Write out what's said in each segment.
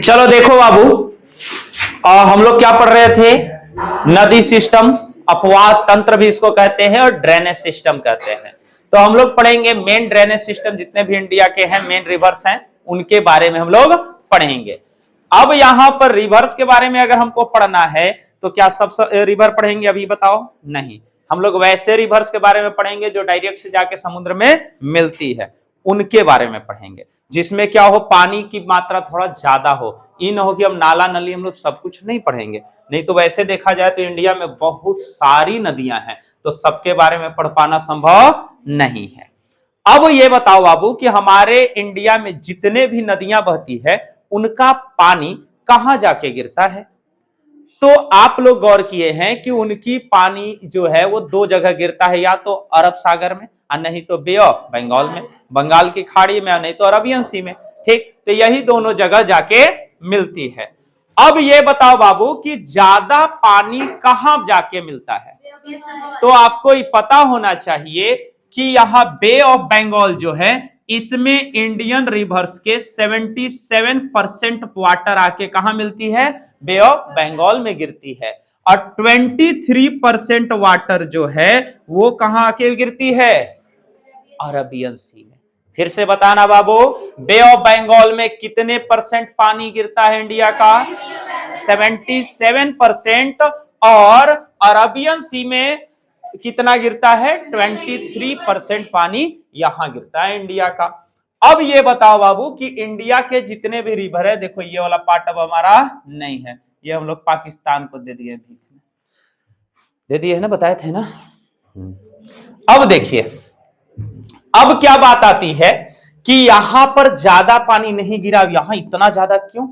चलो देखो बाबू, हम लोग क्या पढ़ रहे थे? नदी सिस्टम, अपवाद तंत्र भी इसको कहते हैं और ड्रेनेज सिस्टम कहते हैं। तो हम लोग पढ़ेंगे मेन ड्रेनेज सिस्टम, जितने भी इंडिया के हैं मेन रिवर्स हैं उनके बारे में हम लोग पढ़ेंगे। अब यहां पर रिवर्स के बारे में अगर हमको पढ़ना है तो क्या सब रिवर पढ़ेंगे अभी बताओ? नहीं, हम लोग वैसे रिवर्स के बारे में पढ़ेंगे जो डायरेक्ट से जाके समुद्र में मिलती है, उनके बारे में पढ़ेंगे, जिसमें क्या हो, पानी की मात्रा थोड़ा ज्यादा हो। ये न हो कि हम नाला नली हम लोग सब कुछ नहीं पढ़ेंगे, नहीं तो वैसे देखा जाए तो इंडिया में बहुत सारी नदियां हैं, तो सबके बारे में पढ़ पाना संभव नहीं है। अब ये बताओ बाबू कि हमारे इंडिया में जितने भी नदियां बहती है उनका पानी कहां जाके गिरता है? तो आप लोग गौर किए हैं कि उनकी पानी जो है वो दो जगह गिरता है, या तो अरब सागर में और नहीं तो बे ऑफ बंगाल में, बंगाल की खाड़ी में, नहीं तो अरबियन सी में। ठीक, तो यही दोनों जगह जाके मिलती है। अब ये बताओ बाबू कि ज्यादा पानी कहां जाके मिलता है? तो आपको पता होना चाहिए कि यहां बे ऑफ बंगाल जो है इसमें इंडियन रिवर्स के 77% वाटर आके कहां मिलती है? बे ऑफ बंगाल में गिरती है। और 23% वाटर जो है वो कहां आके गिरती है? अरबियन सी में। फिर से बताना बाबू, बे ऑफ बंगाल में कितने परसेंट पानी गिरता है इंडिया का? 77%। और अरबियन सी में कितना गिरता है? 23% पानी यहां गिरता है इंडिया का। अब ये बताओ बाबू कि इंडिया के जितने भी रिवर है, देखो ये वाला पार्ट अब हमारा नहीं है, ये हम लोग पाकिस्तान को दे दिए, दे दिए है ना, बताए थे ना। अब देखिए, अब क्या बात आती है कि यहां पर ज्यादा पानी नहीं गिरा। यहां इतना ज्यादा क्यों?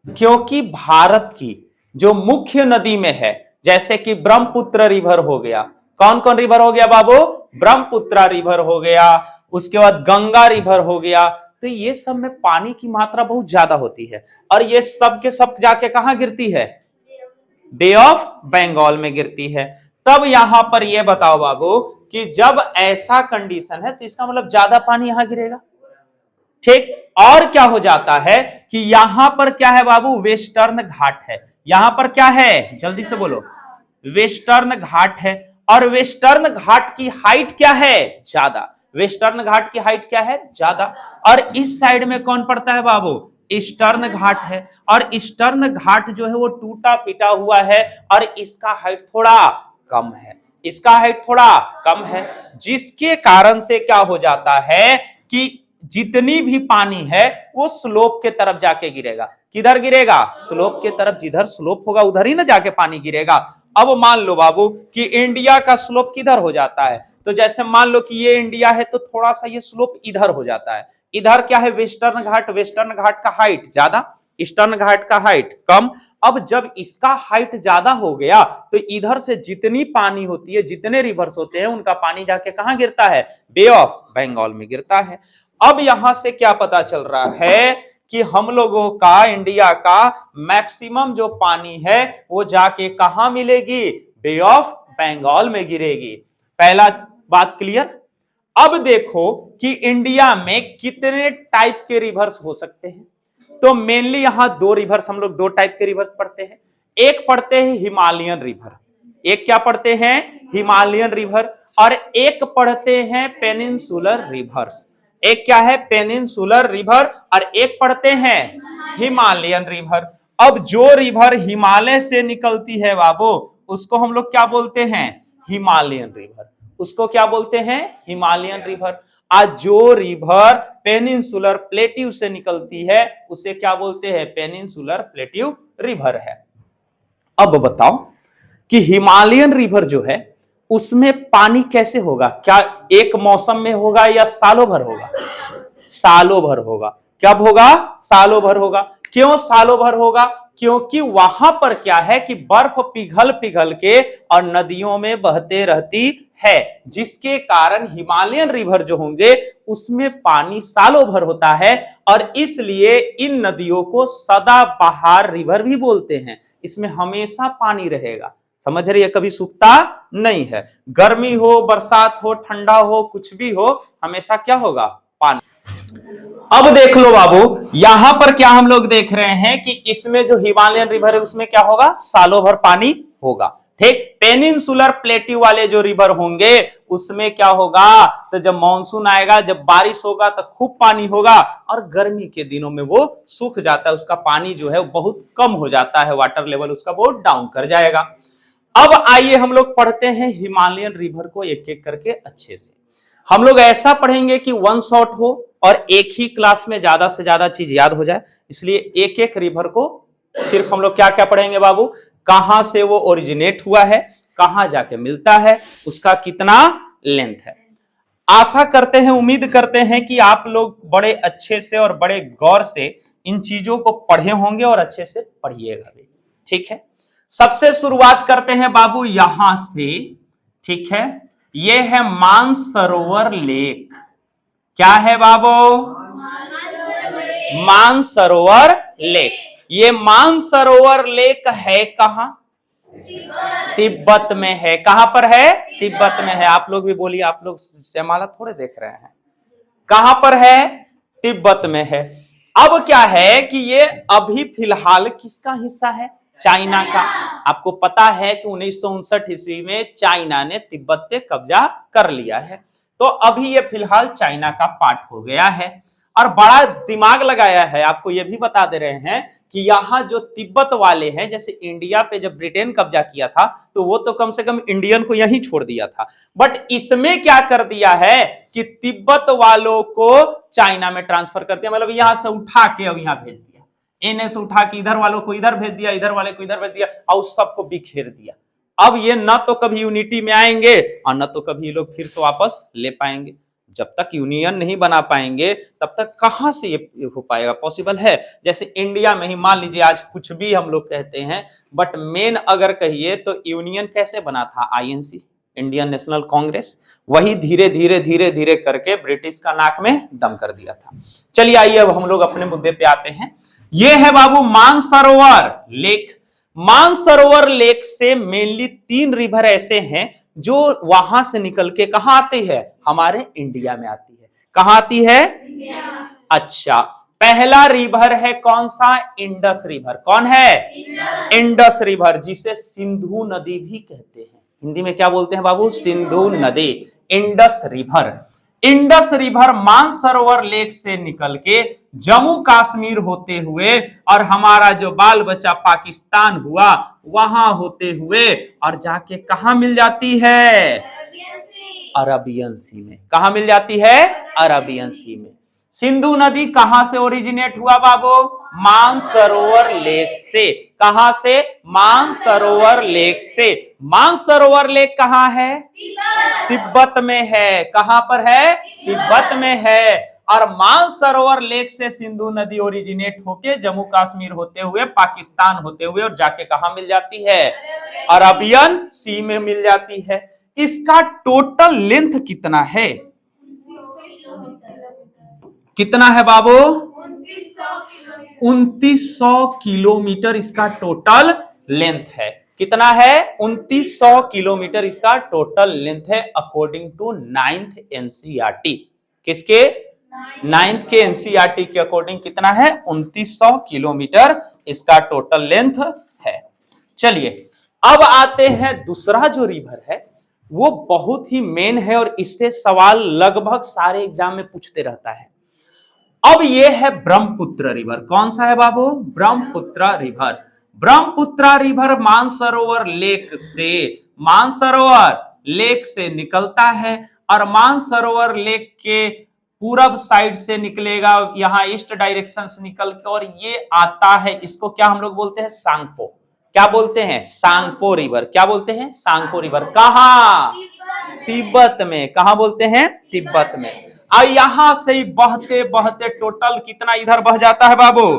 क्योंकि भारत की जो मुख्य नदी में है, जैसे कि ब्रह्मपुत्र रिवर हो गया, कौन कौन रिवर हो गया बाबू? ब्रह्मपुत्र रिवर हो गया, उसके बाद गंगा रिवर हो गया, तो ये सब में पानी की मात्रा बहुत ज्यादा होती है। और ये सब के सब जाके कहां गिरती है? बे ऑफ बंगाल में गिरती है। तब यहां पर यह बताओ बाबू कि जब ऐसा कंडीशन है तो इसका मतलब ज्यादा पानी यहां गिरेगा। ठीक, और क्या हो जाता है कि यहां पर क्या है बाबू? वेस्टर्न घाट है। यहां पर क्या है? जल्दी से बोलो। वेस्टर्न घाट है। और वेस्टर्न घाट की हाइट क्या है? ज्यादा। वेस्टर्न घाट की हाइट क्या है? ज्यादा। और इस साइड में कौन पड़ता है बाबू? ईस्टर्न घाट है। और ईस्टर्न घाट जो है वो टूटा पिटा हुआ है और इसका हाइट थोड़ा कम है, इसका हाइट थोड़ा कम है, जिसके कारण से क्या हो जाता है कि जितनी भी पानी है वो स्लोप के तरफ जाके गिरेगा। किधर गिरेगा? स्लोप के तरफ। जिधर स्लोप होगा उधर ही ना जाके पानी गिरेगा। अब मान लो बाबू कि इंडिया का स्लोप किधर हो जाता है, तो जैसे मान लो कि ये इंडिया है तो थोड़ा सा ये स्लोप इधर हो जाता है। इधर क्या है? वेस्टर्न घाट। वेस्टर्न घाट का हाइट ज्यादा, ईस्टर्न घाट का हाइट कम। अब जब इसका हाइट ज्यादा हो गया तो इधर से जितनी पानी होती है, जितने रिवर्स होते हैं, उनका पानी जाके कहां गिरता है? बे ऑफ बंगाल में गिरता है। अब यहां से क्या पता चल रहा है कि हम लोगों का, इंडिया का मैक्सिमम जो पानी है वो जाके कहां मिलेगी? बे ऑफ बंगाल में गिरेगी। पहला बात क्लियर। अब देखो कि इंडिया में कितने टाइप के रिवर्स हो सकते हैं। तो मेनली यहां दो रिवर्स, हम लोग दो टाइप के रिवर्स पढ़ते हैं। एक पढ़ते हैं हिमालयन रिवर, एक क्या पढ़ते हैं? Himalayan river. और एक पढ़ते हैं पेनिनसुलर रिवर्स। एक क्या है? Peninsular river. और एक पढ़ते हैं हिमालयन रिवर। अब जो रिवर हिमालय से निकलती है बाबू, उसको हम लोग क्या बोलते हैं? Himalayan river. उसको क्या बोलते हैं? Himalayan river. आज जो रिवर पेनिनसुलर प्लेट्यू से निकलती है उसे क्या बोलते हैं? पेनिनसुलर प्लेट्यू रिवर है। अब बताओ कि हिमालयन रिवर जो है उसमें पानी कैसे होगा? क्या एक मौसम में होगा या सालों भर होगा? सालों भर होगा। कब होगा? सालों भर होगा। क्यों सालों भर होगा? क्योंकि वहां पर क्या है कि बर्फ पिघल पिघल के और नदियों में बहते रहती है, जिसके कारण हिमालयन रिवर जो होंगे उसमें पानी सालों भर होता है। और इसलिए इन नदियों को सदाबहार रिवर भी बोलते हैं। इसमें हमेशा पानी रहेगा, समझ रही है? कभी सूखता नहीं है। गर्मी हो, बरसात हो, ठंडा हो, कुछ भी हो, हमेशा क्या होगा? पानी। अब देख लो बाबू, यहां पर क्या हम लोग देख रहे हैं कि इसमें जो हिमालयन रिवर है उसमें क्या होगा, सालों भर पानी होगा। ठीक, पेनिनसुलर प्लेट्यू वाले जो रिवर होंगे उसमें क्या होगा, तो जब मानसून आएगा, जब बारिश होगा तो खूब पानी होगा, और गर्मी के दिनों में वो सूख जाता है, उसका पानी जो है वो बहुत कम हो जाता है, वाटर लेवल उसका बहुत डाउन कर जाएगा। अब आइए हम लोग पढ़ते हैं हिमालयन रिवर को एक एक करके अच्छे से। हम लोग ऐसा पढ़ेंगे कि वन शॉट हो और एक ही क्लास में ज्यादा से ज्यादा चीज याद हो जाए, इसलिए एक एक रिवर को सिर्फ हम लोग क्या क्या पढ़ेंगे बाबू, कहां से वो ओरिजिनेट हुआ है, कहां जाके मिलता है, उसका कितना लेंथ है। आशा करते हैं, उम्मीद करते हैं कि आप लोग बड़े अच्छे से और बड़े गौर से इन चीजों को पढ़े होंगे और अच्छे से पढ़िएगा भी। ठीक है, सबसे शुरुआत करते हैं बाबू यहां से। ठीक है, ये है मानसरोवर लेक। क्या है बाबू, मानसरोवर लेक। ये मानसरोवर लेक है कहां, तिब्बत में है। कहां पर है, तिब्बत में है। आप लोग भी बोलिए, आप लोग श्यामाला थोड़े देख रहे हैं, कहां पर है, तिब्बत में है। अब क्या है कि ये अभी फिलहाल किसका हिस्सा है, चाइना का। आपको पता है कि 1959 ईस्वी में चाइना ने तिब्बत पे कब्जा कर लिया है, तो अभी ये फिलहाल चाइना का पार्ट हो गया है। और बड़ा दिमाग लगाया है, आपको ये भी बता दे रहे हैं कि यहाँ जो तिब्बत वाले हैं, जैसे इंडिया पे जब ब्रिटेन कब्जा किया था तो वो तो कम से कम इंडियन को यहीं छोड़ दिया था, बट इसमें क्या कर दिया है कि तिब्बत वालों को चाइना में ट्रांसफर कर दिया, मतलब यहां से उठा के अब यहां भेज दिया, इन्हें से उठा के इधर वालों को इधर भेज दिया, इधर वाले को इधर भेज दिया, और सबको बिखेर दिया। अब ये न तो कभी यूनिटी में आएंगे और न तो कभी ये लोग फिर से वापस ले पाएंगे। जब तक यूनियन नहीं बना पाएंगे तब तक कहां से ये हो पाएगा, पॉसिबल है। जैसे इंडिया में ही मान लीजिए आज कुछ भी हम लोग कहते हैं, बट मेन अगर कहिए तो यूनियन कैसे बना था, आईएनसी, इंडियन नेशनल कांग्रेस, वही धीरे धीरे धीरे धीरे करके ब्रिटिश का नाक में दम कर दिया था। चलिए आइए अब हम लोग अपने मुद्दे पे आते हैं। ये है बाबू मानसरोवर लेक। मानसरोवर लेक से मेनली 3 रिवर ऐसे हैं जो वहां से निकल के कहां आती है, हमारे इंडिया में आती है। कहां आती है, इंडिया। अच्छा, पहला रिवर है कौन सा, इंडस रिवर। कौन है, इंडस रिवर, जिसे सिंधु नदी भी कहते हैं। हिंदी में क्या बोलते हैं बाबू, सिंधु नदी, Indus river. Indus river Mansarovar lake से निकल के जम्मू कश्मीर होते हुए और हमारा जो बाल बच्चा पाकिस्तान हुआ वहां होते हुए और जाके कहां मिल जाती है, अरबियन सी में। कहां मिल जाती है, अरबियन सी में। सिंधु नदी कहां से ओरिजिनेट हुआ बाबू, मानसरोवर लेक से। कहां से, मानसरोवर लेक से। मानसरोवर लेक कहां है, तिब्बत में है। कहां पर है, तिब्बत में है। और मानसरोवर लेक से सिंधु नदी ओरिजिनेट होके जम्मू कश्मीर होते हुए पाकिस्तान होते हुए और जाके कहां मिल जाती है, अरबियन सी में मिल जाती है। इसका टोटल लेंथ कितना है, कितना है बाबू, 2900 किलोमीटर इसका टोटल लेंथ है। कितना है, 2900 किलोमीटर इसका टोटल लेंथ है, अकॉर्डिंग टू 9th एनसीईआरटी। किसके, 9th के एनसीईआरटी के अकॉर्डिंग कितना है, 2900 किलोमीटर इसका टोटल लेंथ है। चलिए अब आते हैं दूसरा जो रिवर है, वो बहुत ही मेन है और इससे सवाल लगभग सारे एग्जाम में पूछते रहता है। अब ये है ब्रह्मपुत्र रिवर। कौन सा है बाबू, Brahmaputra river. Brahmaputra river Mansarovar lake से, मानसरोवर लेक से निकलता है और मानसरोवर लेक के पूरब साइड से निकलेगा, यहां ईस्ट डायरेक्शन से निकल के, और ये आता है, इसको क्या हम लोग बोलते हैं, सांगपो। क्या बोलते हैं, सांगपो रिवर। क्या बोलते हैं, सांगपो रिवर। कहां, तिब्बत में। कहां बोलते हैं, तिब्बत में। और यहां से ही बहते बहते टोटल कितना इधर बह जाता है बाबू,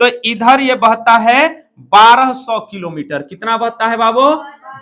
तो इधर ये बहता है 1200 किलोमीटर। कितना बहता है बाबू,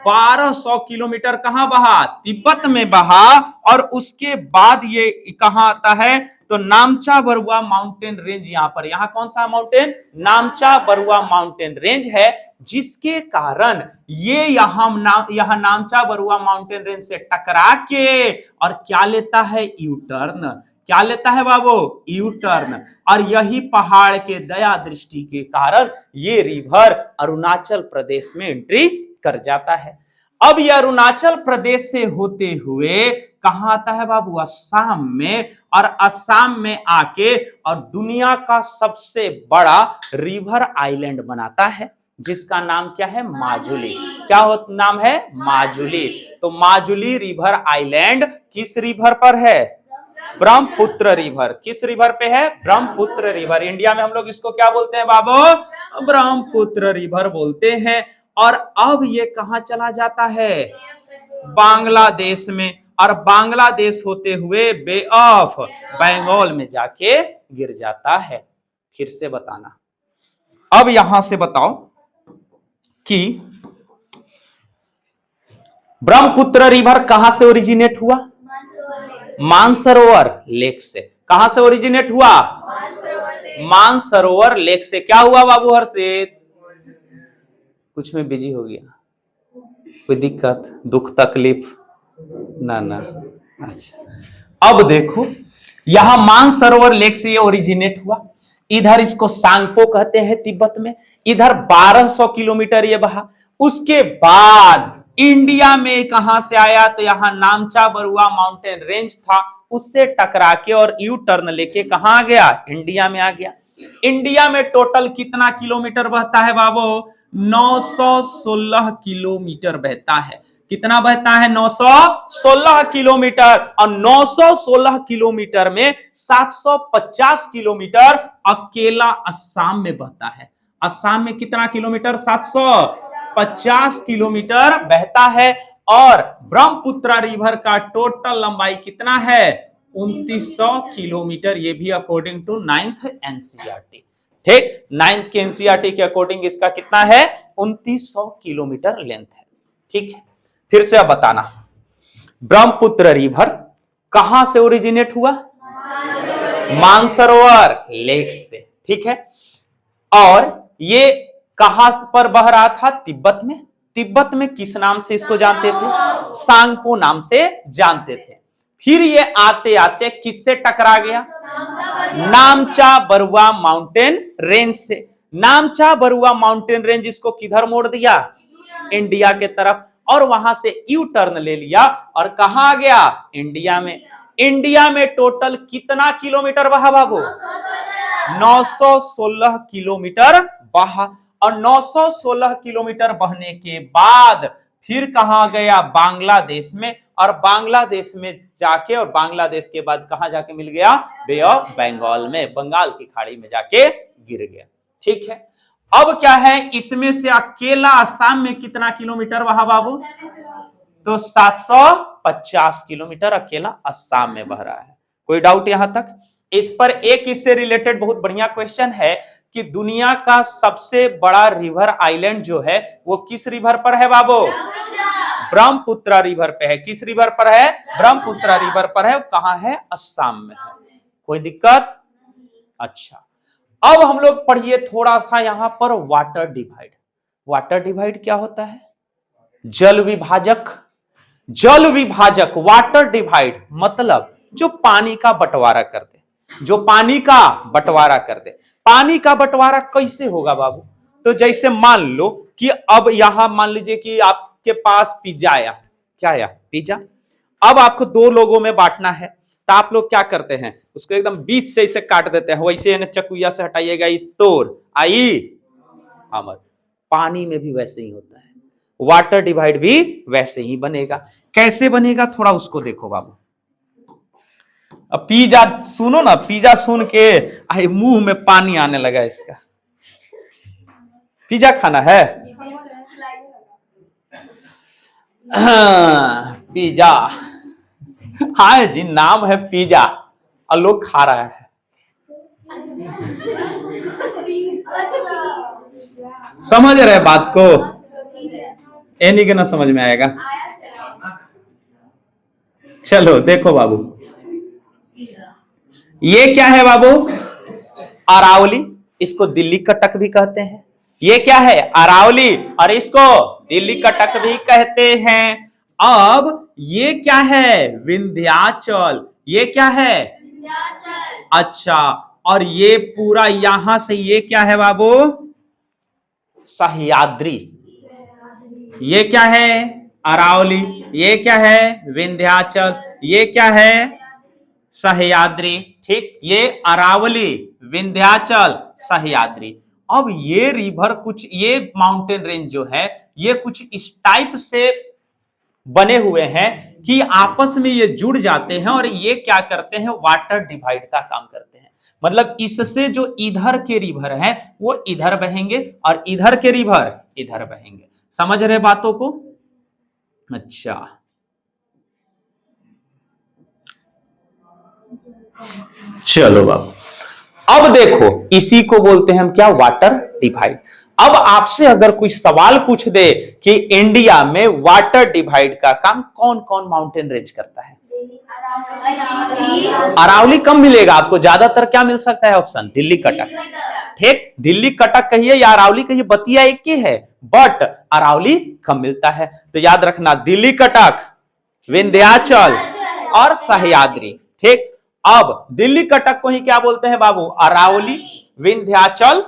1200 किलोमीटर। कहां बहा, तिब्बत में बहा। और उसके बाद ये कहां आता है, तो नामचा बरुआ माउंटेन रेंज। यहां पर, यहां कौन सा माउंटेन, नामचा बरुआ माउंटेन रेंज है, जिसके कारण ये यहां नामचा बरुआ माउंटेन रेंज से टकरा के और क्या लेता है, यू टर्न। क्या लेता है बाबू, यू टर्न। और यही पहाड़ के दया दृष्टि के कारण ये रिवर अरुणाचल प्रदेश में एंट्री कर जाता है। अब ये अरुणाचल प्रदेश से होते हुए कहां आता है बाबू, असम में। और असम में आके और दुनिया का सबसे बड़ा रिवर आइलैंड बनाता है, जिसका नाम क्या है, माजुली। क्या नाम है, माजुली। तो माजुली रिवर आइलैंड किस रिवर पर है, ब्रह्मपुत्र रिवर। किस रिवर पे है, ब्रह्मपुत्र रिवर। इंडिया में हम लोग इसको क्या बोलते हैं बाबू, ब्रह्मपुत्र रिवर बोलते हैं। और अब ये कहां चला जाता है, बांग्लादेश में। और बांग्लादेश होते हुए बे ऑफ बंगाल में जाके गिर जाता है। फिर से बताना, अब यहां से बताओ कि ब्रह्मपुत्र रिवर कहां से ओरिजिनेट हुआ, मानसरोवर लेक से। कहां से ओरिजिनेट हुआ, मानसरोवर लेक से। क्या हुआ बाबू हर्षित, कुछ में बिजी हो गया, कोई दिक्कत, दुख तकलीफ ना ना, अच्छा। अब देखो यहां मानसरोवर लेक से ये ओरिजिनेट हुआ। इधर इसको सांगपो कहते हैं तिब्बत में। इधर 1200 किलोमीटर ये बहा। उसके बाद इंडिया में कहां से आया, तो यहां नामचा बरुआ माउंटेन रेंज था, उससे टकरा के और यू टर्न लेके कहां आ गया, इंडिया में आ गया। इंडिया में टोटल कितना किलोमीटर बहता है बाबू, 916 किलोमीटर बहता है। कितना बहता है, 916 किलोमीटर। और 916 किलोमीटर में 750 किलोमीटर अकेला असम में बहता है। असम में कितना किलोमीटर, 750 किलोमीटर बहता है। और ब्रह्मपुत्र रिवर का टोटल लंबाई कितना है, 2900 किलोमीटर। ये भी अकॉर्डिंग टू 9th एनसीईआरटी। ठीक, 9th के एनसीईआरटी के अकॉर्डिंग इसका कितना है, 2900 किलोमीटर लेंथ है। ठीक है, फिर से अब बताना, ब्रह्मपुत्र रिवर कहां से ओरिजिनेट हुआ, मानसरोवर लेक से। ठीक है, और ये कहां पर बह रहा था, तिब्बत में। तिब्बत में किस नाम से इसको जानते थे, सांगपो नाम से जानते थे। फिर ये आते आते किससे टकरा गया, नामचा बरुआ माउंटेन रेंज से। नामचा बरुआ माउंटेन रेंज इसको किधर मोड़ दिया, इंडिया के तरफ। और वहां से यू टर्न ले लिया और कहां आ गया, इंडिया में। इंडिया में टोटल कितना किलोमीटर बहा बाबू, 916 किलोमीटर बहा। और 916 किलोमीटर बहने के बाद फिर कहां गया, बांग्लादेश में। और बांग्लादेश में जाके, और बांग्लादेश के बाद कहां जाके मिल गया, बे ऑफ बंगाल में, बंगाल की खाड़ी में जाके गिर गया। ठीक है, अब क्या है, इसमें से अकेला असम में कितना किलोमीटर बहा बाबू, तो 750 किलोमीटर अकेला असम में बह रहा है। कोई डाउट यहां तक। इस पर एक इससे रिलेटेड बहुत बढ़िया क्वेश्चन है कि दुनिया का सबसे बड़ा रिवर आइलैंड जो है वो किस रिवर पर है बाबू, ब्रह्मपुत्र रिवर पे है। किस रिवर पर है, ब्रह्मपुत्र रिवर पर है। कहां है, असम में है। कोई दिक्कत, अच्छा। अब हम लोग पढ़िए थोड़ा सा यहां पर वाटर डिवाइड। वाटर डिवाइड क्या होता है, जल विभाजक। जल विभाजक, वाटर डिवाइड मतलब जो पानी का बंटवारा कर दे, जो पानी का बंटवारा कर दे। पानी का बंटवारा कैसे होगा बाबू, तो जैसे मान लो कि अब यहां मान लीजिए कि आपके पास पिज्जा आया, क्या आया, पिज्जा। अब आपको 2 लोगों में बांटना है, तो आप लोग क्या करते हैं, उसको एकदम बीच से इसे काट देते हैं, वैसे चकुया से हटाइएगा, तोड़ आई अमर। पानी में भी वैसे ही होता है, वाटर डिवाइड भी वैसे ही बनेगा। कैसे बनेगा, थोड़ा उसको देखो बाबू। अब पिज्जा सुनो ना, पिज्जा सुन के आई मुंह में पानी आने लगा इसका। पिज्जा खाना है, पिज्जा, हाँ जी, नाम है पिज्जा और लोग खा रहा है। समझ रहे बात को, ये नहीं कि ना समझ में आएगा। चलो देखो बाबू, ये क्या है बाबू, अरावली। इसको दिल्ली कटक भी कहते हैं। ये क्या है, अरावली, और इसको दिल्ली कटक भी कहते हैं। अब ये क्या है, विंध्याचल। ये क्या है, अच्छा, और ये पूरा यहां से ये क्या है बाबू? सह्याद्री। ये क्या है? अरावली। ये क्या है? विंध्याचल। ये क्या है? सह्याद्री। ठीक, ये अरावली, विंध्याचल, सह्याद्री। अब ये रिवर कुछ, ये माउंटेन रेंज जो है ये कुछ इस टाइप से बने हुए हैं कि आपस में ये जुड़ जाते हैं और ये क्या करते हैं? वाटर डिवाइड का काम करते हैं। मतलब इससे जो इधर के रिवर हैं वो इधर बहेंगे और इधर के रिवर इधर बहेंगे। समझ रहे बातों को? अच्छा, चलो बाबू, अब देखो इसी को बोलते हैं हम क्या? Water divide. अब आपसे अगर कोई सवाल पूछ दे कि इंडिया में वाटर डिवाइड का काम कौन कौन माउंटेन रेंज करता है? अरावली कम मिलेगा आपको, ज्यादातर क्या मिल सकता है? ऑप्शन दिल्ली कटक। ठीक, दिल्ली कटक कहिए या अरावली कहिए, बतिया एक ही है, बट अरावली कम मिलता है। तो याद रखना, दिल्ली कटक, विंध्याचल और सह्याद्री। ठीक, अब दिल्ली कटक को ही क्या बोलते हैं बाबू? अरावली, विंध्याचल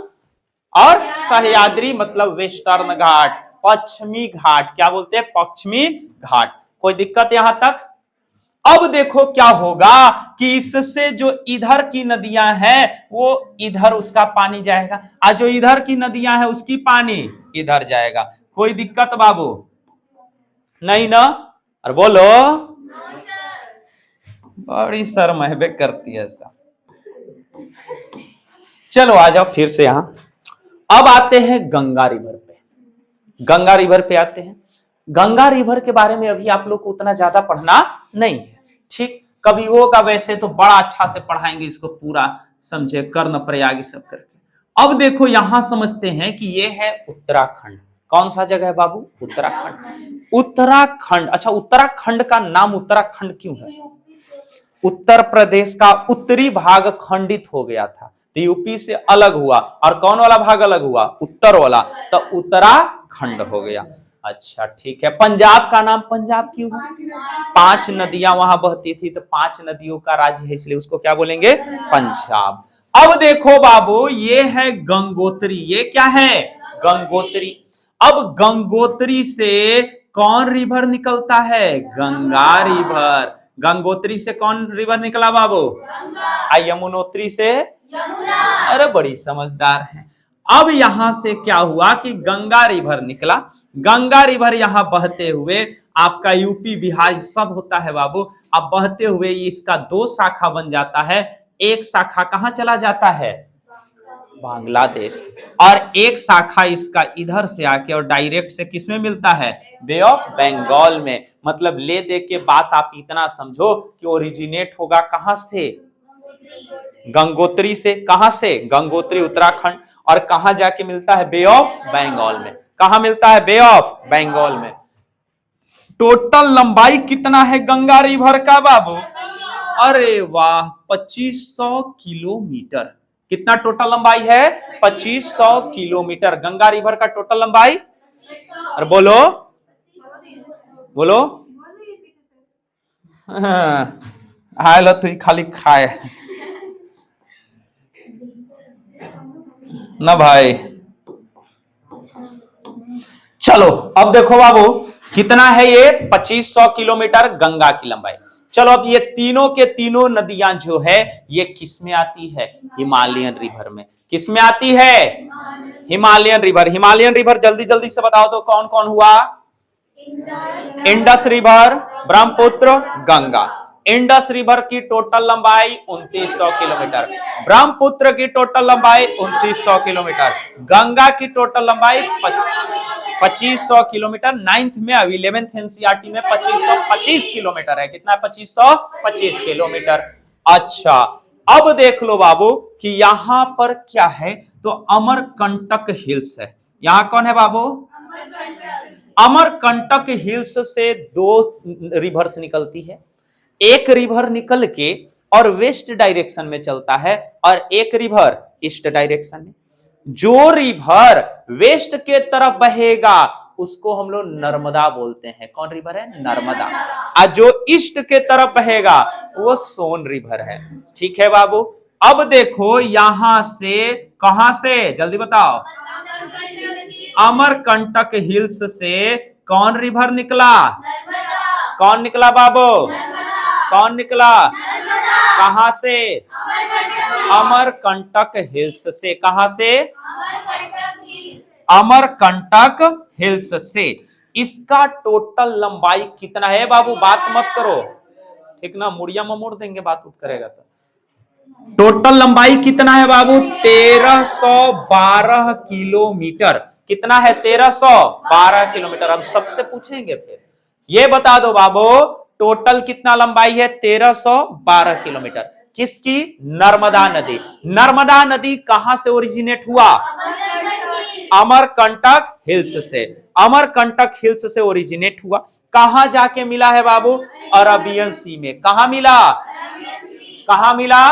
और सह्याद्री मतलब वेस्टर्न घाट, पश्चिमी घाट। क्या बोलते हैं? पश्चिमी घाट। कोई दिक्कत यहां तक? अब देखो क्या होगा कि इससे जो इधर की नदियां हैं वो इधर उसका पानी जाएगा, और जो इधर की नदियां हैं उसकी पानी इधर जाएगा। कोई दिक्कत बाबू? नहीं ना? और बोलो, बड़ी शर्म महबे करती है ऐसा। चलो आ जाओ फिर से यहां। अब आते हैं गंगा रिवर पे। गंगा रिवर पे आते हैं। गंगा रिवर के बारे में अभी आप लोग को उतना ज्यादा पढ़ना नहीं है। ठीक, कभी होगा, वैसे तो बड़ा अच्छा से पढ़ाएंगे इसको पूरा, समझे, कर्ण प्रयाग सब करके। अब देखो यहां समझते हैं कि ये है उत्तराखंड। कौन सा जगह है बाबू? उत्तराखंड। उत्तराखंड। अच्छा, उत्तराखंड का नाम उत्तराखंड क्यों है? उत्तर प्रदेश का उत्तरी भाग खंडित हो गया था तो यूपी से अलग हुआ, और कौन वाला भाग अलग हुआ? उत्तर वाला, तो उत्तराखंड हो गया। अच्छा ठीक है। पंजाब का नाम पंजाब क्यों है? 5 नदियां वहां बहती थी तो 5 नदियों का राज्य है, इसलिए उसको क्या बोलेंगे? पंजाब। अब देखो बाबू, ये है गंगोत्री। ये क्या है? गंगोत्री। अब गंगोत्री से कौन रिवर निकलता है? गंगा रिवर। गंगोत्री से कौन रिवर निकला बाबू? यमुनोत्री से यमुना। अरे बड़ी समझदार है। अब यहां से क्या हुआ कि गंगा रिवर निकला। गंगा रिवर यहां बहते हुए आपका यूपी बिहार सब होता है बाबू। अब बहते हुए इसका 2 शाखा बन जाता है। एक शाखा कहां चला जाता है? बांग्लादेश। और एक शाखा इसका इधर से आके और डायरेक्ट से किसमें मिलता है? बे ऑफ बंगाल में। मतलब ले दे के बात आप इतना समझो कि ओरिजिनेट होगा कहां से? गंगोत्री से। कहां से? गंगोत्री उत्तराखंड। और कहां जाके मिलता है? बे ऑफ बंगाल में। कहां मिलता है? बे ऑफ बंगाल में। टोटल लंबाई कितना है गंगा रिवर का बाबू? अरे वाह, 2500 किलोमीटर। कितना टोटल लंबाई है? 2500 किलोमीटर गंगा रिवर का टोटल लंबाई। और बोलो बोलो, हाय लो तू खाली खाए ना भाई। चलो अब देखो बाबू कितना है ये? 2500 किलोमीटर गंगा की लंबाई। चलो अब ये तीनों के तीनों नदियां जो है ये किसमें आती है? हिमालयन रिवर में। किसमें आती है? Himalayan river. हिमालयन रिवर जल्दी जल्दी से बताओ तो कौन कौन हुआ? Indus river, Brahmaputra, Ganga. Indus river की टोटल लंबाई 2900 किलोमीटर। ब्रह्मपुत्र की टोटल लंबाई 2900 किलोमीटर। गंगा की टोटल लंबाई 2500 किलोमीटर। 9th में अब 11th एनसीईआरटी में 2525 किलोमीटर है। कितना? 2525 किलोमीटर। अच्छा अब देख लो बाबू कि यहां पर क्या है, तो अमरकंटक हिल्स है। यहां कौन है बाबू? अमरकंटक हिल्स से 2 रिवर्स निकलती है। एक रिवर निकल के और वेस्ट डायरेक्शन में चलता है और एक रिवर ईस्ट डायरेक्शन में। जो रिवर वेस्ट के तरफ बहेगा उसको हम लोग नर्मदा बोलते हैं। कौन रिवर है? नर्मदा। और जो ईस्ट के तरफ बहेगा वो सोन रिवर है। ठीक है बाबू। अब देखो यहां से, कहां से, जल्दी बताओ, अमरकंटक हिल्स से कौन रिवर निकला? कौन निकला बाबू? कौन निकला? कहां से? अमरकंटक हिल्स से। कहां से? अमरकंटक हिल्स से। इसका टोटल लंबाई कितना है बाबू? बात मत करो, ठीक ना, मुड़िया में मोड़ देंगे, बात उत करेगा तो। टोटल लंबाई कितना है बाबू? 1312 किलोमीटर। कितना है? 1312 किलोमीटर। अब सबसे पूछेंगे फिर, ये बता दो बाबू, टोटल कितना लंबाई है? 1312 किलोमीटर। किसकी? नर्मदा नदी। नर्मदा नदी कहां से ओरिजिनेट हुआ? अमरकंटक हिल्स से। अमरकंटक हिल्स से ओरिजिनेट हुआ। कहां जाके मिला है बाबू? अरबियन सी में। कहां मिला? कहां मिला?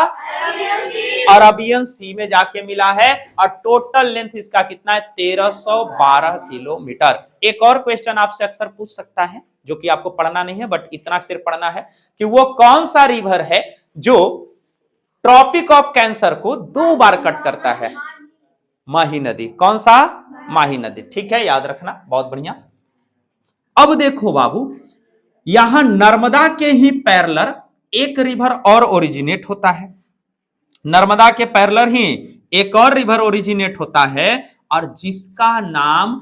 अरबियन सी में जाके मिला है। और टोटल लेंथ इसका कितना है? 1312 किलोमीटर। एक और क्वेश्चन आपसे अक्सर पूछ सकता है, जो कि आपको पढ़ना नहीं है, बट इतना सिर्फ पढ़ना है कि वो कौन सा रिवर है जो ट्रॉपिक ऑफ कैंसर को 2 बार कट करता है? माही नदी। कौन सा? माही नदी। ठीक है, याद रखना, बहुत बढ़िया। अब देखो बाबू, यहां नर्मदा के ही पैरेलल एक रिवर और ओरिजिनेट होता है। नर्मदा के पैरेलल ही एक और रिवर ओरिजिनेट होता है, और जिसका नाम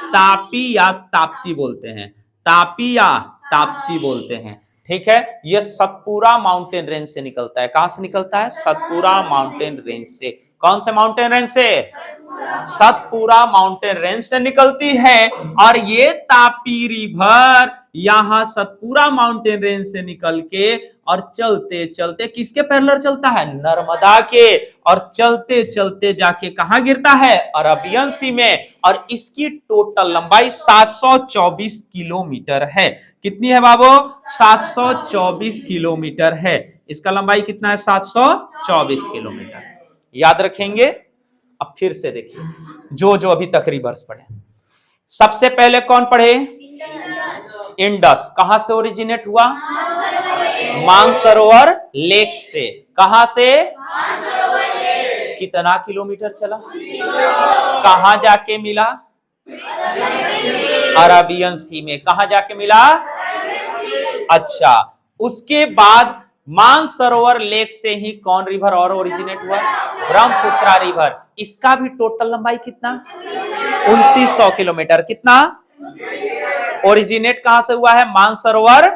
तापी या ताप्ती बोलते हैं। तापी या ताप्ती बोलते हैं। ठीक है, यह सतपुरा माउंटेन रेंज से निकलता है। कहां से निकलता है? सतपुरा माउंटेन रेंज से। कौन से माउंटेन रेंज से? सतपुरा माउंटेन रेंज से निकलती है। और ये तापी रिवर यहां सतपुरा माउंटेन रेंज से निकल के और चलते चलते किसके पैरेलल चलता है? नर्मदा के। और चलते चलते जाके कहां गिरता है? अरबियन सी में। और इसकी टोटल लंबाई 724 किलोमीटर है। कितनी है बाबू? 724 किलोमीटर है। इसका लंबाई कितना है? 724 किलोमीटर। याद रखेंगे। अब फिर से देखिए, जो जो अभी तक रिवर्स पढ़े। सबसे पहले कौन पढ़े? इंडस। कहां से ओरिजिनेट हुआ? मानसरोवर लेक से। कहां से? कितना किलोमीटर चला? कहां जाके मिला? अरबियन सी में। कहां जाके मिला? अच्छा, उसके बाद मानसरोवर लेक से ही कौन रिवर और ओरिजिनेट हुआ? ब्रह्मपुत्रा रिवर। इसका भी टोटल लंबाई कितना? 2900 किलोमीटर। कितना? ओरिजिनेट कहां से हुआ है? मानसरोवर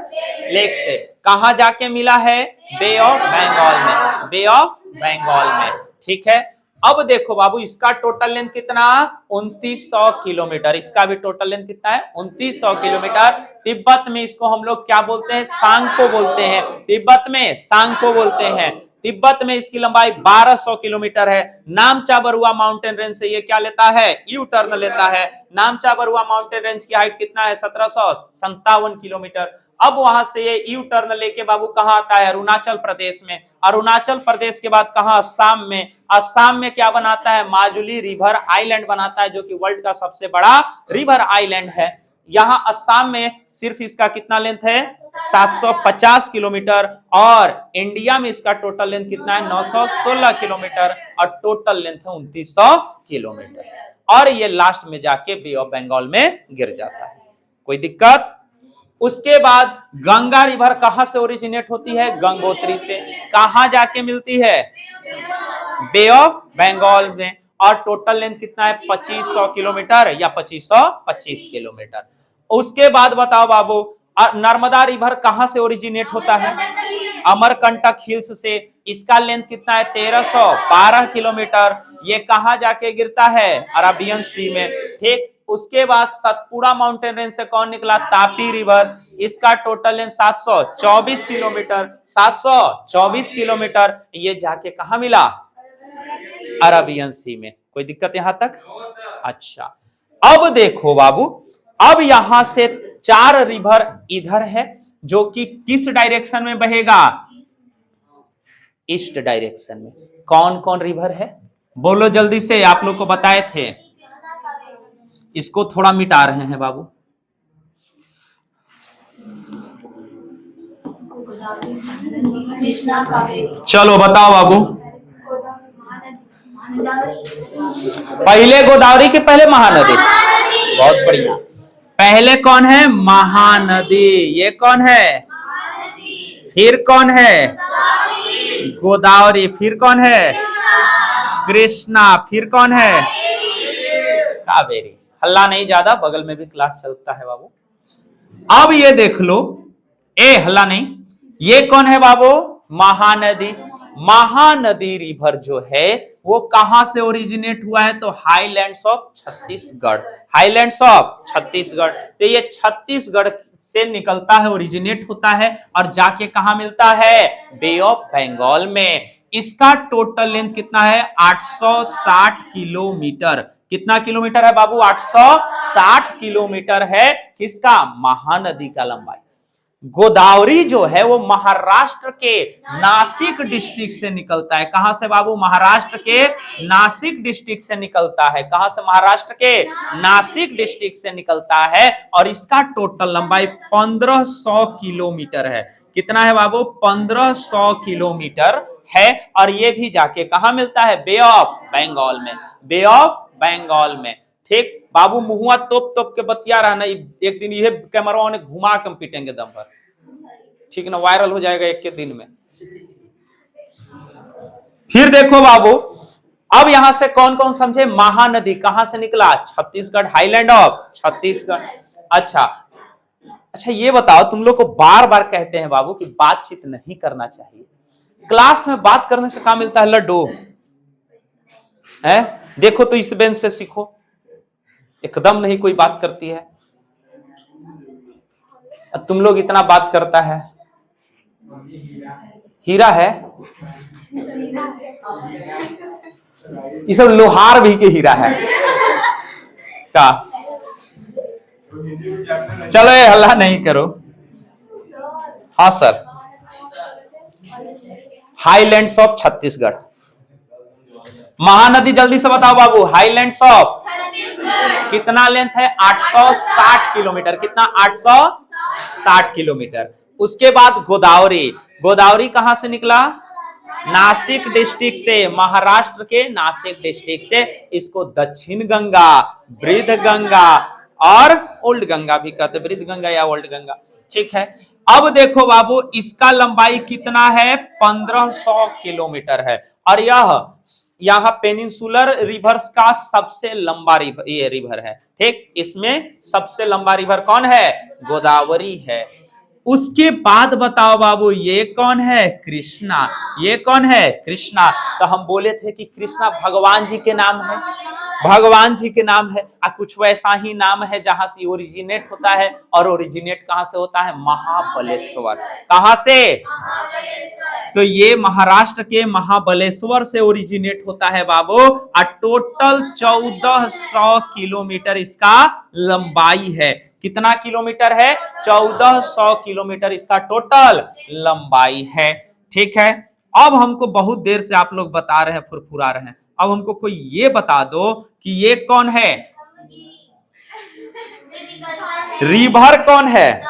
लेक से। कहां जाके मिला है? बे ऑफ बंगाल में। बे ऑफ बंगाल में। ठीक है, अब देखो बाबू, इसका टोटल लेंथ कितना? 2900 किलोमीटर। इसका भी टोटल लेंथ कितना है? 2900 किलोमीटर। तिब्बत में इसको हम लोग क्या बोलते हैं? सांगपो बोलते हैं। तिब्बत में सांगपो बोलते हैं। तिब्बत में इसकी लंबाई 1200 किलोमीटर है। नामचा बरुआ माउंटेन रेंज से ये क्या लेता है? यू टर्न लेता है। नामचा बरुआ माउंटेन रेंज की हाइट कितना है? 1757 किलोमीटर। अब वहां से ये यू टर्न लेके बाबू कहां आता है? अरुणाचल प्रदेश में। अरुणाचल प्रदेश के बाद कहां? असम में। असम में क्या बनाता है? माजुली रिवर आइलैंड बनाता है, जो कि वर्ल्ड का सबसे बड़ा रिवर आइलैंड है। यहां असम में सिर्फ इसका कितना लेंथ है? 750 किलोमीटर। और इंडिया में इसका टोटल लेंथ कितना है? 916 किलोमीटर। और टोटल लेंथ है 2900 किलोमीटर। और ये लास्ट में जाके बे ऑफ बंगाल में गिर जाता है। कोई दिक्कत? उसके बाद गंगा रिवर कहां से ओरिजिनेट होती है? गंगोत्री से। कहां जाके मिलती है? बे ऑफ बंगाल में। और टोटल लेंथ कितना है? 2500 किलोमीटर या 2525 किलोमीटर। उसके बाद बताओ बाबू, नर्मदा रिवर कहां से ओरिजिनेट होता है? अमरकंटक हिल्स से। इसका लेंथ कितना है? 1312 किलोमीटर। ये कहां जाके गिरता है? अरबियन सी में। ठीक, उसके बाद सतपुरा माउंटेन रेंज से कौन निकला? तापी रिवर। इसका टोटल लेंथ 724 किलोमीटर। 724 किलोमीटर। ये जाके कहां मिला? अरबियन सी में। कोई दिक्कत यहां तक? अच्छा, अब देखो बाबू, अब यहां से 4 रिवर इधर है, जो कि किस डायरेक्शन में बहेगा? ईस्ट डायरेक्शन में। कौन कौन रिवर है? बोलो जल्दी से, आप लोग को बताए थे। इसको थोड़ा मिटा रहे हैं बाबू। चलो बताओ बाबू, पहले गोदावरी के पहले महानदी? बहुत बढ़िया। पहले कौन है? महानदी। ये कौन है? फिर कौन है? गोदावरी। फिर कौन है? कृष्णा। फिर कौन है? कावेरी। हल्ला नहीं ज्यादा, बगल में भी क्लास चलता है बाबू। अब ये देख लो, हल्ला नहीं। ये कौन है बाबू? महानदी। महानदी रिवर जो है वो कहां से ओरिजिनेट हुआ है? तो highlands of Chhattisgarh. Highlands of Chhattisgarh. तो ये छत्तीसगढ़ से निकलता है, ओरिजिनेट होता है और जाके कहां मिलता है? बे ऑफ बंगाल में। इसका टोटल लेंथ कितना है? 860 किलोमीटर। कितना किलोमीटर है बाबू? 860 किलोमीटर है। किसका? महानदी का लंबाई। गोदावरी जो है वो महाराष्ट्र के नासिक डिस्ट्रिक्ट से निकलता है। कहां से बाबू? महाराष्ट्र के नासिक डिस्ट्रिक्ट से निकलता है। कहां से? महाराष्ट्र के नासिक डिस्ट्रिक्ट से निकलता है और इसका टोटल लंबाई 1500 किलोमीटर है। कितना है बाबू? 1500 किलोमीटर है। और ये भी जाके कहां मिलता है? बे ऑफ बंगाल में। बे ऑफ बंगाल में। ठीक बाबू, मुहुआ तोप तोप के बतिया रहा ना, एक दिन ये कैमरा ने घुमा के पीटेंगे दम पर, ठीक ना? वायरल हो जाएगा एक के दिन में। फिर देखो बाबू, अब यहां से कौन कौन समझे? महानदी कहां से निकला? Chhattisgarh, highland of Chhattisgarh. अच्छा, ये बताओ, तुम लोग को बार बार कहते हैं बाबू कि बातचीत नहीं करना चाहिए। क्लास में बात करने से क्या मिलता है? लड्डू है। देखो तो इस बेंच से सीखो, एकदम नहीं कोई बात करती है। तुम लोग इतना बात करता है। हीरा है, ये सब लोहार भी के हीरा है का? चलो ये हल्ला नहीं करो। हाँ sir, highlands of Chhattisgarh. Mahanadi जल्दी से बताओ बाबू। हाईलैंड्स ऑफ कितना लेंथ है? 860 किलोमीटर। कितना? 860 किलोमीटर। उसके बाद गोदावरी। गोदावरी कहां से निकला? नासिक डिस्ट्रिक्ट से, महाराष्ट्र के नासिक डिस्ट्रिक्ट से। इसको दक्षिण गंगा, वृद्ध गंगा और ओल्ड गंगा भी कहते, वृद्ध गंगा या ओल्ड गंगा। ठीक है। अब देखो बाबू, इसका लंबाई कितना है? 1500 किलोमीटर है। और यह पेनिनसुलर रिवर्स का सबसे लंबा रिवर, ये रिवर है। ठीक, इसमें सबसे लंबा रिवर कौन है? गोदावरी है। उसके बाद बताओ बाबू, ये कौन है? कृष्णा। ये कौन है? कृष्णा। तो हम बोले थे कि कृष्णा भगवान जी के नाम है, भगवान जी के नाम है। कुछ वैसा ही नाम है जहां से ओरिजिनेट होता है। और ओरिजिनेट कहां से होता है? महाबलेश्वर। कहां से? तो ये महाराष्ट्र के महाबलेश्वर से ओरिजिनेट होता है बाबू। और टोटल 1400 किलोमीटर इसका लंबाई है। कितना किलोमीटर है? 1400 किलोमीटर इसका टोटल लंबाई है। ठीक है। अब हमको बहुत देर से आप लोग बता रहे हैं, फुरफुरा रहे हैं। अब हमको कोई ये बता दो कि ये कौन है? रिवर कौन है?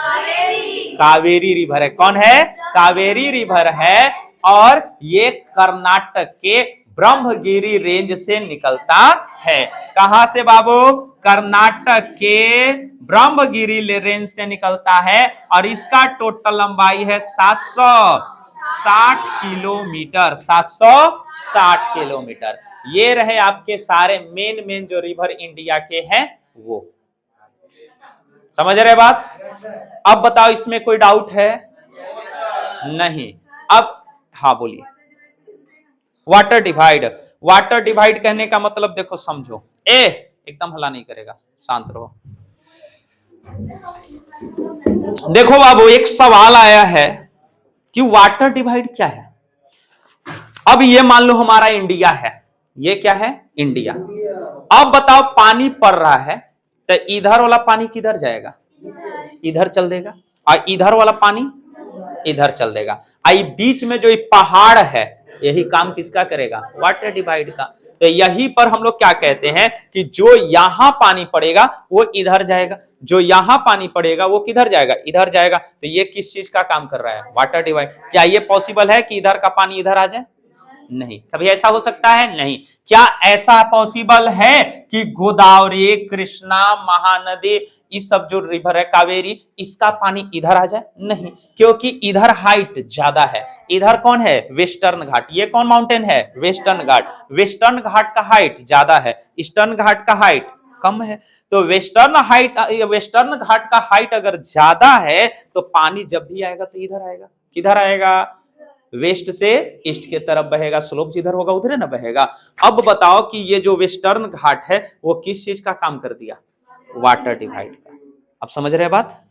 कावेरी रिवर है। कौन है? कावेरी रिवर है। और ये कर्नाटक के ब्रह्मगिरी रेंज से निकलता है। कहां से बाबू? कर्नाटक के ब्रह्मगिरी रेंज से निकलता है। और इसका टोटल लंबाई है 760 किलोमीटर। 760 किलोमीटर। ये रहे आपके सारे मेन जो रिवर इंडिया के हैं वो। समझ रहे बात? अब बताओ, इसमें कोई डाउट है? नहीं। अब हाँ बोलिए। Water divide. वाटर डिवाइड कहने का मतलब देखो, समझो। एकदम हल्ला नहीं करेगा, शांत रहो। देखो बाबू, एक सवाल आया है कि वाटर डिवाइड क्या है। अब ये मान लो हमारा इंडिया है। ये क्या है? इंडिया। अब बताओ, पानी पड़ रहा है तो इधर वाला पानी किधर जाएगा? इधर चल देगा। और इधर वाला पानी इधर चल देगा। आई बीच में जो पहाड़ है, यही काम किसका करेगा? वाटर डिवाइड का। तो यही पर हम लोग क्या कहते हैं कि जो यहां पानी पड़ेगा वो इधर जाएगा, जो यहां पानी पड़ेगा वो किधर जाएगा, इधर जाएगा। तो ये किस चीज का काम कर रहा है, वाटर डिवाइड। क्या ये पॉसिबल है कि इधर का पानी इधर आ जाए? नहीं। कभी ऐसा हो सकता है? नहीं। क्या ऐसा पॉसिबल है कि गोदावरी, कृष्णा, महानदी, इस सब जो रिवर है, कावेरी, इसका पानी इधर आ जाए? नहीं, क्योंकि इधर हाइट ज्यादा है। इधर कौन है? वेस्टर्न घाट। ये कौन माउंटेन है? वेस्टर्न घाट। वेस्टर्न घाट का हाइट ज्यादा है, ईस्टर्न घाट का हाइट कम है। तो वेस्टर्न घाट का हाइट अगर ज्यादा है तो पानी जब भी आएगा तो इधर आएगा। किधर आएगा? वेस्ट से ईस्ट के तरफ बहेगा, स्लोप जिधर होगा उधर ना बहेगा। अब बताओ कि ये जो वेस्टर्न घाट है वो किस चीज का काम कर दिया? वाटर डिवाइड का। अब समझ रहे बात?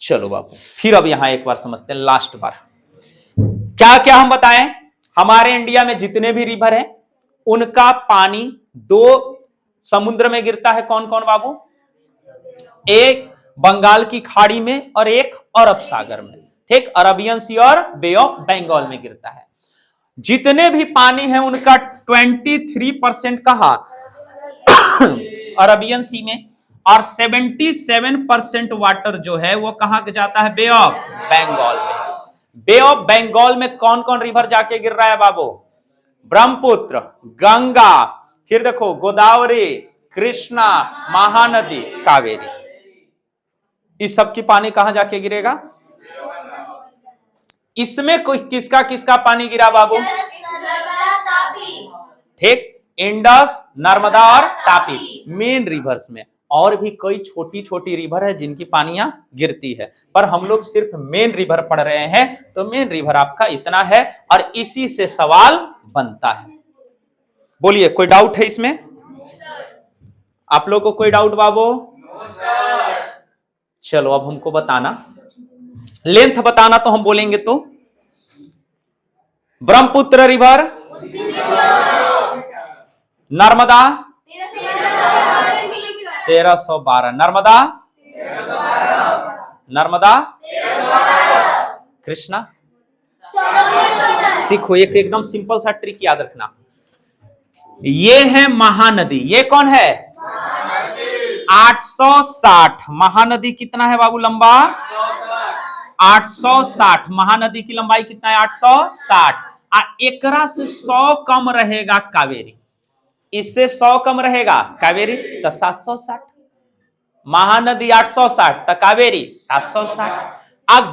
चलो बाबू, फिर अब यहां एक बार समझते हैं, लास्ट बार। क्या क्या हम बताएं? हमारे इंडिया में जितने भी रिवर हैं उनका पानी दो समुद्र में गिरता है। कौन कौन बाबू? एक बंगाल की खाड़ी में और एक अरब सागर में। ठीक, अरबियन सी और बे ऑफ बंगाल में गिरता है। जितने भी पानी है उनका 23% कहा? अरबियन सी में। और 77% वाटर जो है वो कहां जाता है? बे ऑफ बंगाल में। बे ऑफ बंगाल में कौन कौन रिवर जाके गिर रहा है बाबू? ब्रह्मपुत्र, गंगा, फिर देखो गोदावरी, कृष्णा, महानदी, कावेरी। इस सब की पानी कहां जाके गिरेगा? इसमें कोई किसका किसका पानी गिरा बाबू? ठीक, इंडस, नर्मदा और तापी, मेन रिवर्स में। और भी कई छोटी छोटी रिवर है जिनकी पानियां गिरती है, पर हम लोग सिर्फ मेन रिवर पढ़ रहे हैं। तो मेन रिवर आपका इतना है और इसी से सवाल बनता है। बोलिए, कोई डाउट है इसमें? आप लोग को कोई डाउट बाबू? चलो अब हमको बताना, लेंथ बताना। तो हम बोलेंगे तो ब्रह्मपुत्र रिवर, नर्मदा 1312, नर्मदा कृष्णा। देखो एक एकदम सिंपल सा ट्रिक याद रखना, ये है महानदी। ये कौन है? 860। महानदी कितना है बाबू लंबा? 860। महानदी की लंबाई कितना है? 860। एकरा से 100 कम रहेगा कावेरी, इससे 100 कम रहेगा कावेरी, तो 760। महानदी 860 तो कावेरी 760।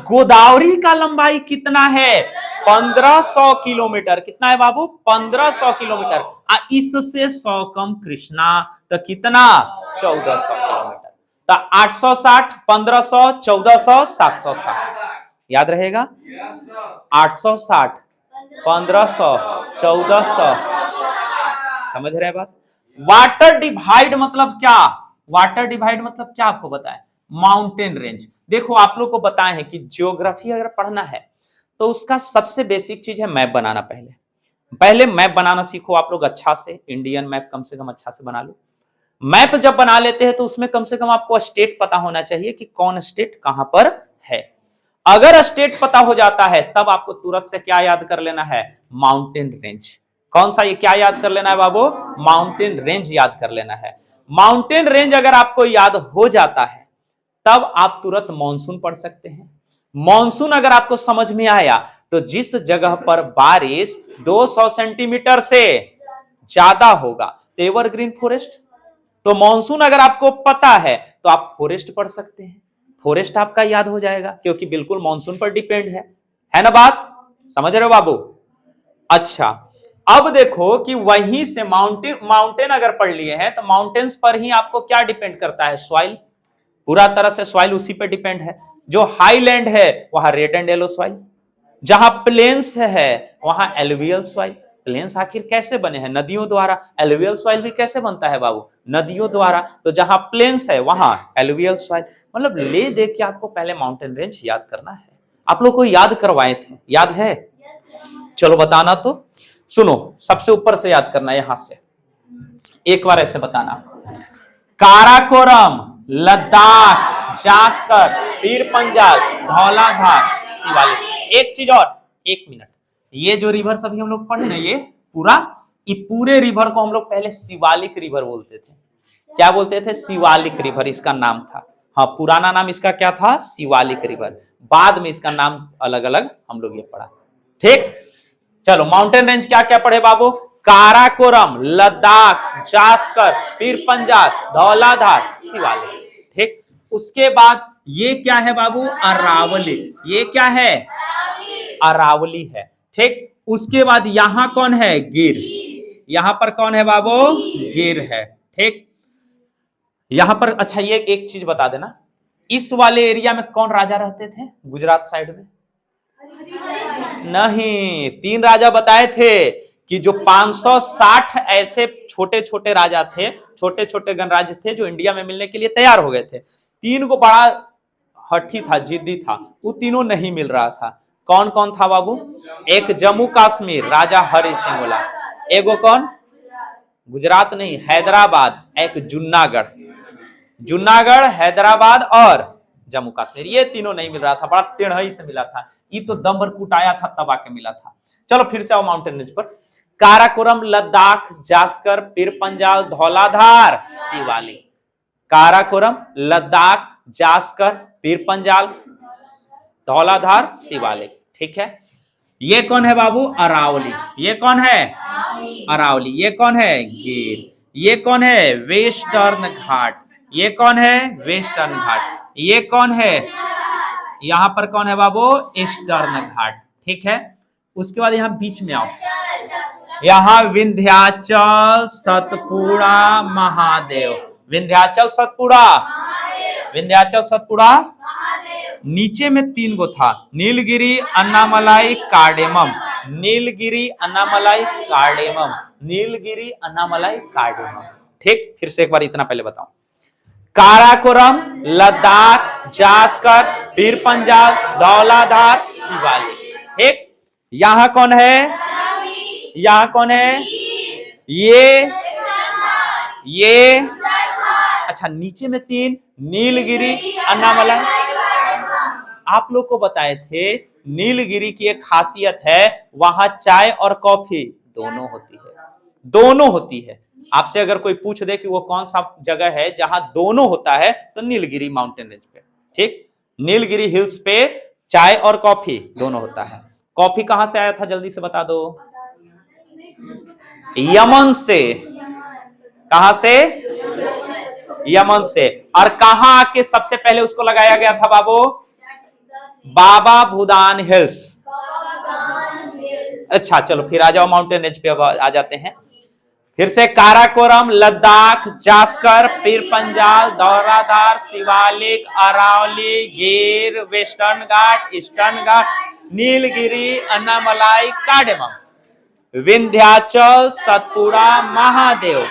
गोदावरी का लंबाई कितना है? 1500 किलोमीटर। कितना है बाबू? 1500 किलोमीटर। इससे 100 कम कृष्णा, तो कितना? 1400 किलोमीटर। तो 860, 1500, 1400, 760। याद रहेगा? 860, 1500, 1400। समझ रहे बात? वाटर डिवाइड मतलब क्या? वाटर डिवाइड मतलब क्या आपको बताएं? Mountain range. देखो आप लोग को बताए हैं कि ज्योग्राफी अगर पढ़ना है तो उसका सबसे बेसिक चीज है मैप बनाना। पहले मैप बनाना सीखो आप लोग अच्छा से। इंडियन मैप कम से कम अच्छा से बना लो। मैप जब बना लेते हैं तो उसमें कम से कम आपको स्टेट पता होना चाहिए कि कौन स्टेट कहां पर है। अगर स्टेट पता हो जाता है तब आपको तुरंत से क्या याद कर लेना है? Mountain range. कौन सा? ये क्या याद कर लेना है बाबू? माउंटेन रेंज याद कर लेना है। माउंटेन रेंज अगर आपको याद हो जाता है तब आप तुरंत मॉनसून पढ़ सकते हैं। मॉनसून अगर आपको समझ में आया तो जिस जगह पर बारिश 200 सेंटीमीटर से ज्यादा होगा एवरग्रीन फॉरेस्ट। तो मॉनसून अगर आपको पता है तो आप फॉरेस्ट पढ़ सकते हैं। फॉरेस्ट आपका याद हो जाएगा क्योंकि बिल्कुल मॉनसून पर डिपेंड है ना बात? समझ रहे हो बाबू? अच्छा, अब देखो कि वहीं से माउंटेन अगर पढ़ लिए हैं तो माउंटेन्स पर ही आपको क्या डिपेंड करता है? सॉइल। पूरा तरह से सॉइल उसी पे डिपेंड है। जो हाईलैंड है वहां रेड एंड येलो सॉइल, जहां प्लेन्स है वहां एलुवियल सॉइल। प्लेन्स आखिर कैसे बने हैं? नदियों द्वारा। एलुवियल सॉइल भी कैसे बनता है बाबू? नदियों द्वारा। तो जहां प्लेन्स है वहां एलुवियल सॉइल। मतलब ले दे के आपको पहले माउंटेन रेंज याद करना है। आप लोग को याद करवाए थे, याद है? चलो बताना तो। सुनो, सबसे ऊपर से याद करना, यहां से एक बार ऐसे बताना, काराकोरम, लद्दाख, जास्कर, पीर पंजाल, धौलाघाट, शिवालिक। एक चीज और, 1 मिनट, ये जो रिवर सभी हम लोग पढ़े ना, ये पूरा ये पूरे रिवर को हम लोग पहले शिवालिक रिवर बोलते थे। क्या बोलते थे? शिवालिक रिवर इसका नाम था। हाँ, पुराना नाम इसका क्या था? शिवालिक रिवर। बाद में इसका नाम अलग अलग हम लोग ये पढ़ा। ठीक, चलो माउंटेन रेंज क्या क्या पढ़े बाबू? काराकोरम, लद्दाख, जास्कर, पीर पंजाल, धौलाधार, शिवालिक। ठीक, उसके बाद ये क्या है बाबू? अरावली। ये क्या है? अरावली है। ठीक, उसके बाद यहां कौन है? गिर। यहां पर कौन है बाबू? गिर है। ठीक, यहां पर अच्छा ये एक चीज बता देना, इस वाले एरिया में कौन राजा रहते थे? गुजरात साइड में नहीं, 3 राजा बताए थे कि जो 560 ऐसे छोटे छोटे राजा थे, छोटे छोटे गणराज्य थे जो इंडिया में मिलने के लिए तैयार हो गए थे। 3 को बड़ा हठी था, जिद्दी था, वो तीनों नहीं मिल रहा था। कौन कौन था बाबू? एक जम्मू कश्मीर राजा हरि सिंह, एगो कौन? गुजरात नहीं, हैदराबाद, एक जूनागढ़। जूनागढ़, हैदराबाद और जम्मू कश्मीर, ये तीनों नहीं मिल रहा था, बड़ा टेढ़ई से मिला था। ये तो दम भर कुटाया था तब आके मिला था। चलो फिर से आओ माउंटेन रेंज पर। काराकोरम, लद्दाख, जास्कर, पीर पंजाल, धौलाधार, शिवालिक। काराकोरम, लद्दाख, जास्कर, पीर पंजाल, धौलाधार, शिवालिक। ठीक है, ये कौन है बाबू? अरावली। ये कौन है? अरावली। ये कौन है? गिर। ये कौन है? वेस्टर्न घाट। ये कौन है? वेस्टर्न घाट। ये कौन है? यहां पर कौन है बाबू? ईस्टर्न घाट। ठीक है, उसके बाद यहां बीच में आओ, यहां विंध्याचल, सतपुड़ा, महादेव। विंध्याचल, सतपुड़ा, विंध्याचल, सतपुड़ा। नीचे में 3 गो था, Nilgiri, Annamalai, cardamom. Nilgiri, Annamalai, cardamom. Nilgiri, Annamalai, cardamom. ठीक, फिर से एक बार इतना पहले बताऊं। काराकोरम, लद्दाख, जास्कर, पीर पंजाल, धौलाधार, शिवालिक। ठीक, यहां कौन है? यहां कौन है? ये अच्छा, नीचे में 3, नीलगिरी, अन्नामलाई। आप लोग को बताए थे नीलगिरी की एक खासियत है, वहां चाय और कॉफी दोनों होती है, दोनों होती है। आपसे अगर कोई पूछ दे कि वो कौन सा जगह है जहां दोनों होता है, तो नीलगिरी माउंटेन रेंज पे। ठीक, नीलगिरी हिल्स पे चाय और कॉफी दोनों होता है। कॉफी कहां से आया था जल्दी से बता दो? यमन से। कहां से? यमन से। और कहां आके सबसे पहले उसको लगाया गया था बाबू? बाबा भूदान हिल्स। अच्छा चलो फिर आ जाओ माउंटेन रेंज पे, अब आ जाते हैं फिर से। काराकोरम, लद्दाख, जास्कर, पीर पंजाल, धौलाधार, शिवालिक, अरावली, गिर, वेस्टर्न घाट, ईस्टर्न घाट, नीलगिरी, अन्नामलाई, कार्डेमम, विंध्याचल, सतपुड़ा, महादेव,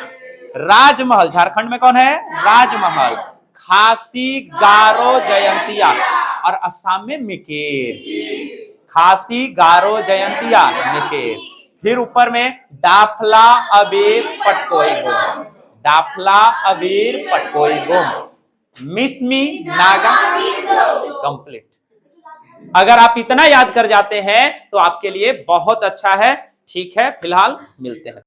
राजमहल। झारखंड में कौन है? राजमहल। खासी, गारो, जयंतिया, और असम में मिकेर। खासी, गारो, जयंतिया, मिकेर। फिर ऊपर में डाफला, अबीर, पटकोई गुम। डाफला, अबीर, पटकोई गुम, मिसमी, नागा, कंप्लीट। अगर आप इतना याद कर जाते हैं तो आपके लिए बहुत अच्छा है। ठीक है, फिलहाल मिलते हैं।